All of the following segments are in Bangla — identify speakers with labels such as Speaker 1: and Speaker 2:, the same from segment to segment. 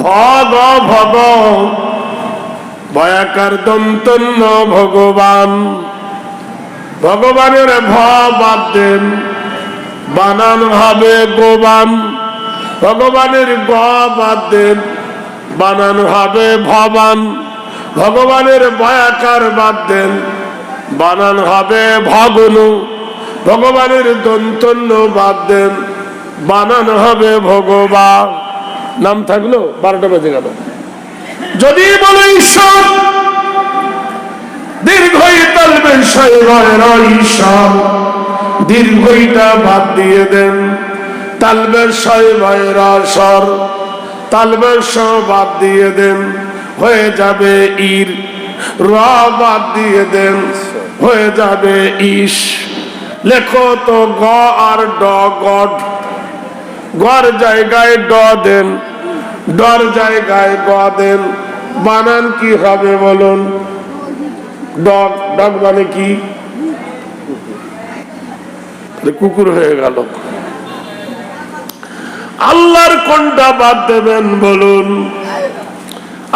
Speaker 1: ভগ ভগ ভয়াকার দন্তন্য ভগবান। ভগবানের ভ বাদ দেন, বানান হবে গোবান। ভগবানের গ বাদ দেন, বানান হবে ভবান। ভগবানের ভয়াকার বাদ দেন, বানান হবে ভগনু। ভগবানের দন্তন্য বাদ দেন, বানান হবে ভগবা। নাম থাকলো 12টা বেজে গেল। যদি বলো ঈশ্বর, দীর্ঘই তালবে ঈশ্বর, দীর্ঘইটা বাদ দিয়ে দেন, তালবে স্বর, তালবে স বাদ দিয়ে দেন, হয়ে যাবে ইর। র বাদ দিয়ে দেন, হয়ে যাবে ইস। লেখো তো গ আর ড, গড। গর জায়গায় ড দেন, ডর জায়গায় গ দেন, বানান কি হবে বলুন? ডগ। ডগ মানে কি? কুকুর হয়ে গেল। আল্লাহর কোনটা বাদ দেবেন বলুন?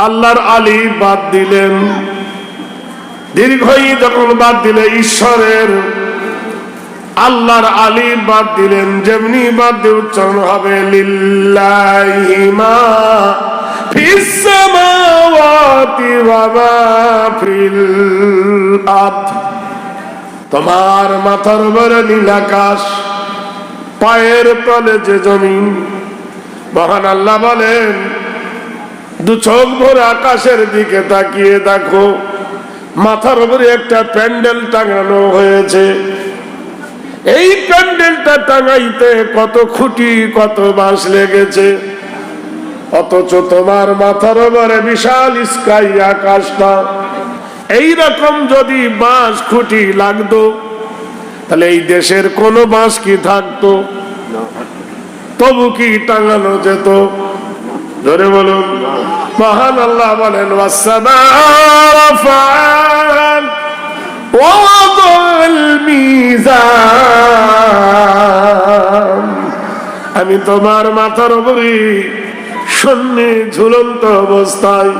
Speaker 1: আল্লাহর আলী বাদ দিলেন। দীর্ঘই যখন বাদ দিলে ঈশ্বরের, আল্লাহর আলী বাদ দিলেন। যেমনি বাদ দিয়ে উচ্চারণ হবে লিল্লাহি মা ফিস সামাওয়াতি ওয়া মা ফিল আরদ। তোমার মাথার উপরে নীল আকাশ, পায়ের তলে যে জমিন। মহান আল্লাহ বলেন, দু চোখ ভরে আকাশের দিকে তাকিয়ে দেখো, মাথার উপরে একটা প্যান্ডেল টাঙানো হয়েছে। এই প্যান্ডেলটা টাঙাইতে কত খুঁটি, কত বাঁশ লেগেছে। অথচ তোমার মাথার উপরে বিশাল স্কাই, আকাশটা। এইরকম যদি বাঁশ খুঁটি লাগতো, তাহলে এই দেশের কোনো বাঁশ কি থাকতো? তবু কি টাঙানো যেত? ধরে বলুন। মহান আল্লাহ বলেন, আমি তোমার মাথার উপরে শূন্যে ঝুলন্ত অবস্থায়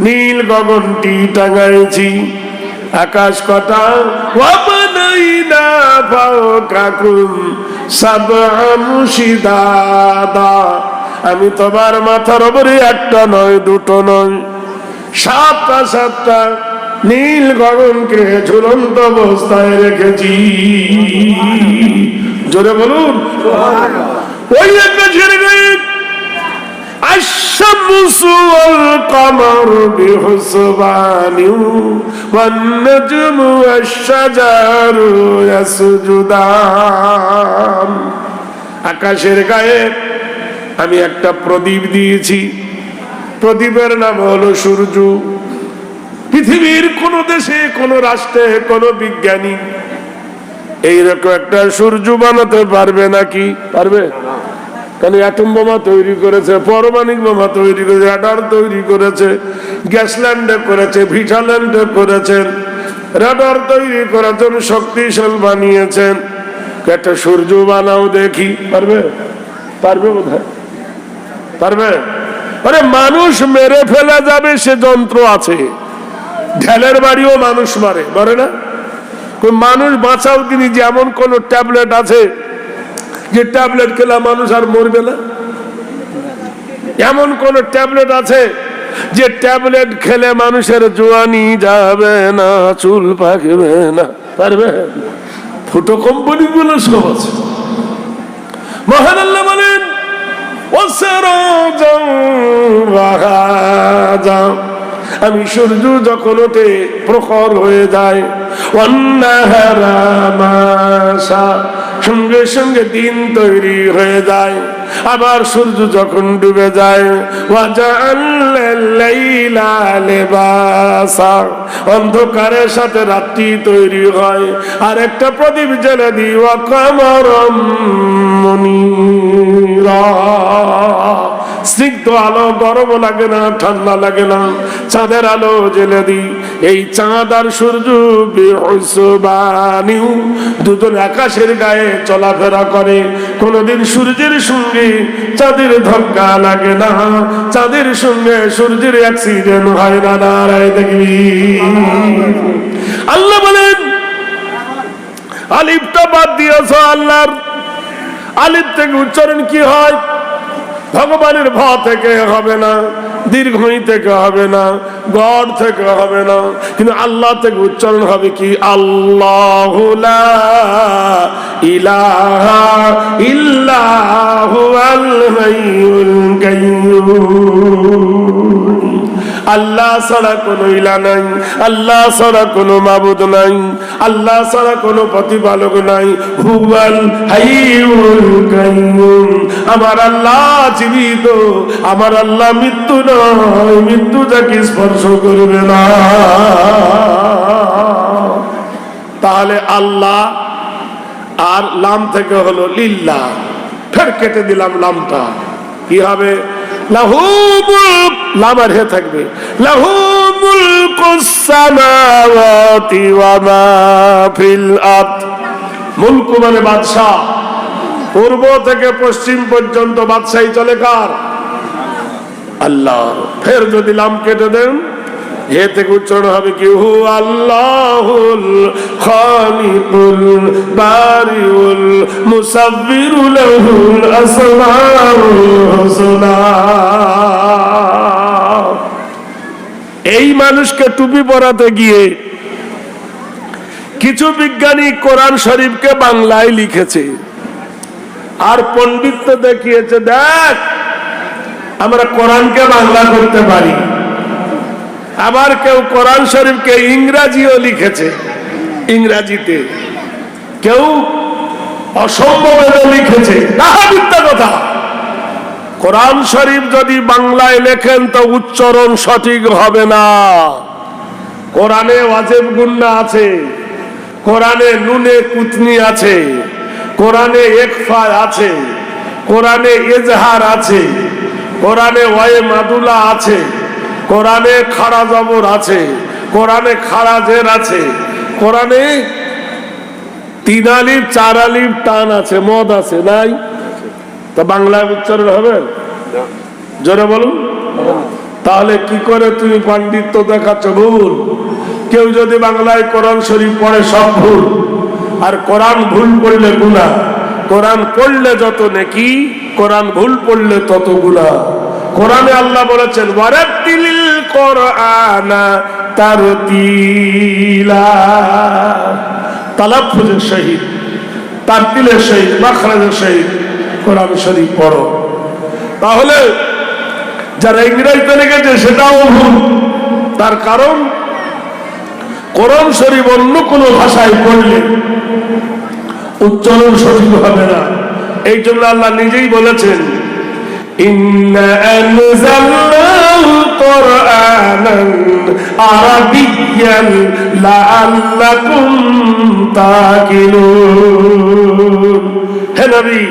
Speaker 1: নীল গগনটি টাঙাইছি। আকাশ কটা? আমি তোমার মাথার উপরে একটা নয়, দুটো নয়, 7টা 7টা নীল গগনকে ঝুলন্ত অবস্থায় রেখেছি। জোরে বলুন। ওই আকাশের গায়ে الشمس والقمر بحسبان والنجم والشجر يسجدان। আকাশের গায়ে আমি একটা প্রদীপ দিয়েছি। প্রদীপের নাম হলো সূর্য। পৃথিবীর কোন দেশে, কোন রাষ্ট্রে, কোন বিজ্ঞানী এইরকম একটা সূর্য বানাতে পারবে নাকি? পারবে? কারণ অ্যাটম বোমা তৈরি করেছে, পারমাণবিক বোমা তৈরি করেছে, রাডার তৈরি করেছে, গ্যাসল্যান্ডে করেছে, ভিটাল্যান্ডে করেছেন, রাডার তৈরি করেছেন, শক্তিশাল বানিয়েছেন। একটা সূর্য বানাও দেখি। পারবে? পারবে বোধহয়। পারবে? আরে মানুষ মেরে ফেলা যাবে সে যন্ত্র আছে। ঢেলের বাড়িও মানুষ মারে, মারে না? মানুষ বাঁচাও তিনি, যেমন কোন ট্যাবলেট আছে যে ট্যাবলেট খেলে মানুষ আর মরবে না? এমন কোন ট্যাবলেট আছে যে ট্যাবলেট খেলে মানুষের জোয়ানি যাবে না, চুল পাকবে না? পারবে? ফুটো কোম্পানি গুলো সব আছে। মহান আল্লাহ বলেন, আমি সূর্য যখন ওঠে প্রখর হয়ে যায়, সঙ্গে সঙ্গে দিন তৈরি হয়ে যায়। আবার সূর্য যখন ডুবে যায়, অন্ধকারের সাথে রাত্রি তৈরি হয়। আর একটা প্রদীপ জ্বেলে দিই, স্নিগ্ধ আলো, গরমও লাগে না, ঠান্ডা লাগে না। চাঁদের আলো জেলে দিই, এই চাঁদ আর সূর্য দুজন আকাশের গায়ে চলাফেরা করে। কোনদিন সূর্যের সঙ্গে চাঁদের ধক্কা লাগে না, চাঁদের সঙ্গে সূর্যের অ্যাক্সিডেন্ট হয় না। নারায় দেখবি। আল্লাহ বলেন আলিফটা বাদ দিয়েছ আল্লাহর। আলিফ থেকে উচ্চারণ কি হয়? ভগবানের ভ থেকে হবে না, দীর্ঘই থেকে হবে না, গড় থেকে হবে না, কিন্তু আল্লাহ থেকে উচ্চারণ হবে কি? আল্লাহু লা ইলাহা ইল্লাহু আল হাইয়ুল কাইয়্যুম। আল্লাহ ছাড়া কোনো ইলা নাই, আল্লাহ ছাড়া কোনো মাবুদ নাই, আল্লাহ ছাড়া কোনো প্রতিপালক নাই। হুয়াল হাইয়ুল কাইয়্যুম। আমার আল্লাহ জীবিত, আমার আল্লাহ মৃত্যু নয়, মৃত্যু যাকে স্পর্শ করবে না। তাহলে আল্লাহ আর লাম থেকে হলো লিল্লাহ, ফের কেটে দিলাম লামটা, কি হবে? লাহু মুলক, লাম আর হে থাকবে, লাহু মুলকুস সামাওয়াতি ওয়া মা ফিল আরদ। মুলক মানে বাদশা, পূর্ব থেকে পশ্চিম পর্যন্ত বাদশাহী চলে কার? আল্লাহ। ফের যদি লাম কেটে দেন, হে থেকে উচ্চারণ হবে কি? হু আল্লাহুল খালিকুল বারিউল মুসাব্বিরু লাহুল আসমাউল হুসনা। এই মানুষকে টুপি পরাতে গিয়ে কিছু বিজ্ঞানী কোরআন শরীফকে বাংলায় লিখেছে, আর পণ্ডিত দেখিয়েছে, দেখ আমরা কোরআনকে বাংলা করতে পারি। আবার কেউ কোরআন শরীফকে ইংরাজিও লিখেছে, ইংরাজিতে কেউ অসম্ভবেও লিখেছে। মিথ্যা কথা। কোরআন শরীফ যদি বাংলায় লেখেন তো উচ্চারণ সঠিক হবে না। কোরআনে ওয়াজিব গুন্না আছে, কোরআনে নুনে কুতনি আছে, কোরআনে ইকফা আছে, কোরআনে ইজহার আছে, কোরআনে ওয়ায়ে মাদুলা আছে, কোরআনে খাড়া জবর আছে, কোরআনে খাড়া জের আছে, কোরআনে 3 আলিফ 4 আলিফ টান আছে, মদ আছে, নাই? তো বাংলায় উচ্চারণ হবে? জোরে বলুন। তাহলে কি করে তুমি পাণ্ডিত্য দেখাচ্ছ? ভুল। কেউ যদি বাংলায় কোরআন শরীফ পড়ে সব ভুল, আর কোরআন ভুল পড়লে গুনাহ। কোরআন পড়লে যত নেকি, কোরআন ভুল পড়লে তত গুনাহ। কোরআনে আল্লাহ বলেছেন ওয়ারাতিলিল কোরআনা তারতিলা, তালাফফুজের সহিত, তারতিলের সহিত, মাখরাজের সহিত কোরআন শরীফ পড়ো। তাহলে যারা ইংরেজিতে লিখেছে সেটাও ভুল। তার কারণ কোরআন শরীফ অন্য কোন ভাষায় পড়লে উচ্চারণ সঠিক হবে না। এই জন্য আল্লাহ নিজেই বলেছেন ইন্না আনজালনাহু কুরআনান আরাবিয়্যান লাআল্লাকুম তাকিলুন। হে নবী,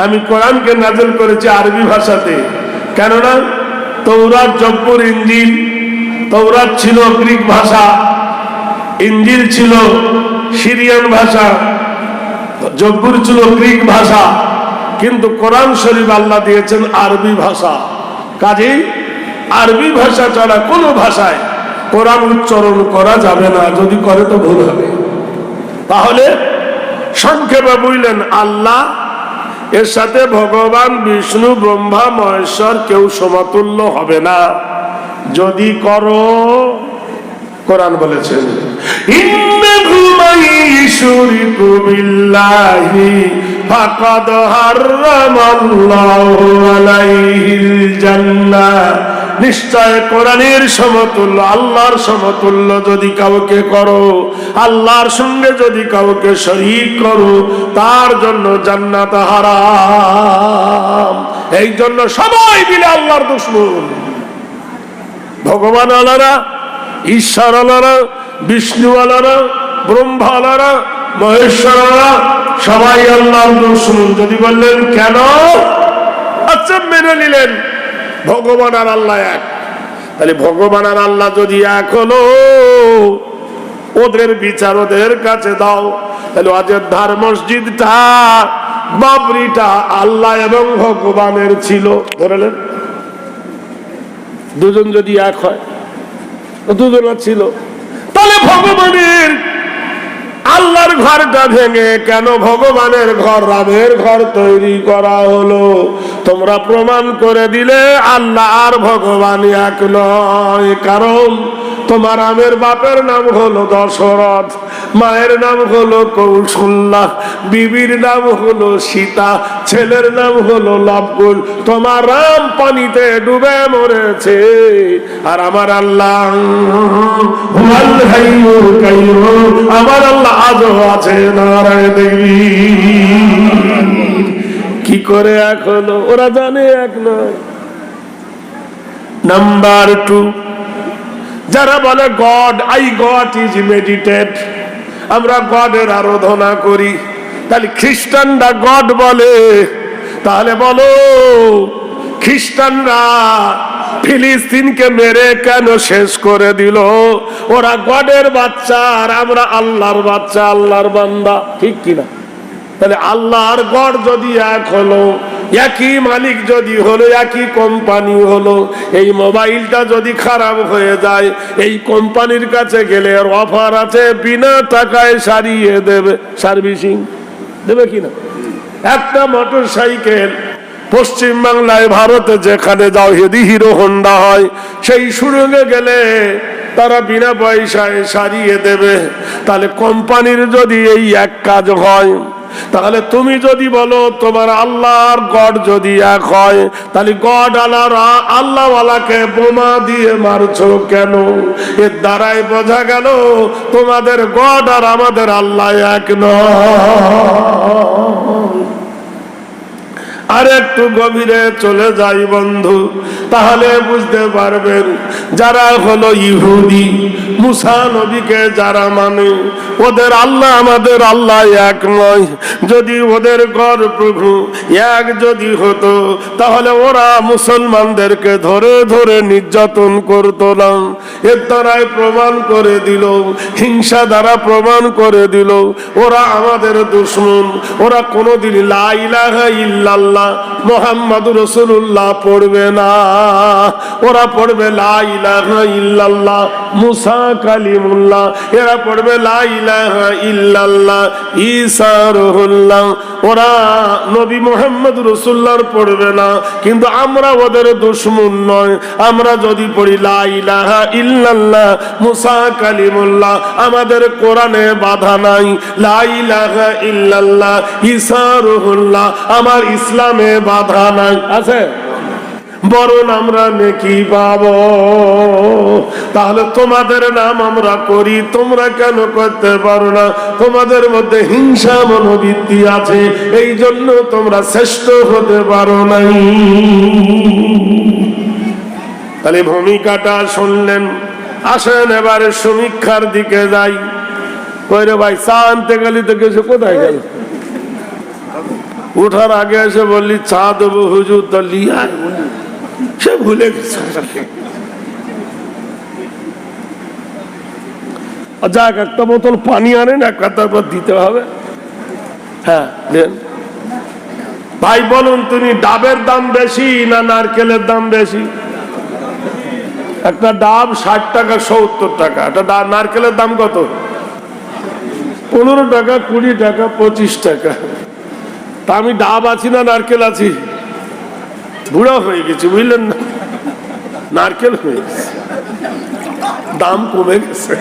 Speaker 1: আমি কোরআনকে নাযিল করেছি আরবি ভাষাতে। কেননা তৌরাত, জব্বুর, ইনজিল, তৌরাত ছিল গ্রিক ভাষা, ইনজিল ছিল সিরিয়ান ভাষা, জব্বুর ছিল গ্রিক ভাষা, কিন্তু কোরআন শরীফ আল্লাহ দিয়েছেন আরবি ভাষা। কাজেই আরবি ভাষা ছাড়া কোনো ভাষায় কোরআন উচ্চারণ করা যাবে না, যদি করে তো ভুল হবে। তাহলে সংক্ষেপে বুঝলেন, আল্লাহ এর সাথে ভগবান বিষ্ণু, ব্রহ্মা, মহেশ্বর কেউ সমতুল্য হবে না। যদি করো, কোরআন বলেছেন ইন্নাহু মাইয়ুশরিকু বিল্লাহি ফাকাদ হারামাল্লাহু আলাইহিল জান্নাহ। নিশ্চয় কোরআনের সমতুল্য, আল্লাহর সমতুল্য যদি কাউকে করো, আল্লাহর সঙ্গে যদি কাউকে শরীক করো, তার জন্য জান্নাত হারাম। এই জন্য সবাই মিলে আল্লাহর দুশমন। ভগবান আলারা, ঈশ্বর আলারা, বিষ্ণু আলারা, ব্রহ্মা আলারা, মহেশ্বর আলারা সবাই আল্লাহর দুশমন। যদি বললেন কেন, আচ্ছা মেনে নিলেন, ভগবান আর আল্লাহ এক। তাহলে ভগবান আর আল্লাহ যদি এক হলো, ওদের বিচার ওদের কাছে দাও। তাহলে অযোধ্যার মসজিদটা, বাবরিটা আল্লাহ এবং ভগবানের ছিল, ধরলেন। দুজন যদি এক হয়, দুজন ছিল, তাহলে ভগবানের আল্লাহর ঘরটা ভেঙে কেন ভগবানের ঘর, রামের ঘর তৈরি করা হলো? তোমরা প্রমাণ করে দিলে আল্লাহ আর ভগবান এক নয়। কারণ তোমার রামের বাপের নাম হলো দশরথ, মায়ের নাম হলো কৌশল্যা, বিবির নাম হলো সীতা, ছেলের নাম হলো লবকুশ। তোমার রাম পানিতে ডুবে মরেছে, আর আমার আল্লাহ আমার আল্লাহ আজও আছে। নারায়ণ দেবী কি করে এক হলো? ওরা জানে এক নয়। নাম্বার 2, যারা বলে god, I god is meditate, আমরা গডের আরাধনা করি। তাহলে খ্রিস্টানরা গড বলে, তাহলে বলো খ্রিস্টানরা ফিলিস্তিনকে মেরে কেন শেষ করে দিল? ওরা গডের বাচ্চা আর আমরা আল্লাহর বাচ্চা, আল্লাহর বান্দা, ঠিক কিনা? তাহলে আল্লাহ আর গড যদি এক হলো, একই মালিক যদি হলো, একই কোম্পানি হলো, এই মোবাইলটা যদি খারাপ হয়ে যায়, এই কোম্পানির কাছে গেলে এর অফার আছে, বিনা টাকায় সারিয়ে দেবে, সার্ভিসিং দেবে কিনা? একটা মোটর সাইকেল পশ্চিম বাংলায়, ভারতে যেখানে যাও, যদি হিরো হোন্ডা হয়, সেই সুরঙ্গে গেলে তারা বিনা পয়সায় সারিয়ে দেবে। তাহলে কোম্পানির যদি এই এক কাজ হয়, তাহলে তুমি যদি বলো তোমার আল্লাহ আর গড যদি এক হয়, তাহলে গড আল্লাহওয়ালাকে বোমা দিয়ে মারছো কেন? এর দ্বারাই বোঝা গেল তোমাদের গড আর আমাদের আল্লাহ এক নয়। আর একটু গভীরে চলে যাই বন্ধু, তাহলে বুঝতে পারবেন যারা হলো ইহুদি, মুসা নবীকে যারা মানে, ওদের আল্লাহ আমাদের আল্লাহ এক নয়। যদি ওদের গড় প্রভু এক যদি হতো, তাহলে ওরা মুসলমানদেরকে ধরে ধরে নির্যাতন করতো না। এর দ্বারাই প্রমাণ করে দিল, হিংসা দ্বারা প্রমাণ করে দিল ওরা আমাদের দুশমন। ওরা কোনোদিন লা ইলাহা ইল্লাল্লাহ মুহাম্মাদুর রাসূলুল্লাহ পড়বে না, ওরা পড়বে লা ইলাহা ইল্লাল্লাহ মুসা কালিমুল্লাহ, এরা পড়বে লা ইলাহা ইল্লাল্লাহ ঈসা রুহুল্লাহ। ওরা নবী মুহাম্মদ রাসূলুল্লাহর পড়বে না। কিন্তু আমরা ওদের দুশমন নয়। আমরা যদি পড়ি লা ইলাহা ইল্লাল্লাহ মুসা কালিমুল্লাহ, আমাদের কোরআনে বাধা নাই। লা ইলাহা ইল্লাল্লাহ ঈসা রুহুল্লাহ, আমার ইসলামে বাধা নাই, আছে? বরং আমরা নেকি পাবো। তাহলে তোমাদের নাম আমরা করি, তোমরা কেন করতে পারো না? তোমাদের মধ্যে হিংসা মনোবৃত্তি আছে, এই জন্য তোমরা শ্রেষ্ঠ হতে পারো নাই। তাহলে ভূমিকাটা শুনলেন। আসেন এবারে সমীক্ষার দিকে যাই। কইরে ভাই চা আনতে গেলি তো গেছে, কোথায় গেল? উঠার আগে এসে বললি চা দেবো হুজুর, তো লিয়া সে ভুলে গেছে। যাক, একটা বোতল পানি আনেন, একটা তারপর দিতে হবে। হ্যাঁ দেন ভাই, বলুন তুমি ডাবের দাম বেশি না নারকেলের দাম বেশি? একটা ডাব 60 টাকা 70 টাকা, একটা নারকেলের দাম কত? 15 টাকা 20 টাকা 25 টাকা। তা আমি ডাব আছি না নারকেল আছি? বুড়া হয়ে গেছি, বুঝলেন না? নারকেল হয়ে গেছে, দাম কমে গেছে।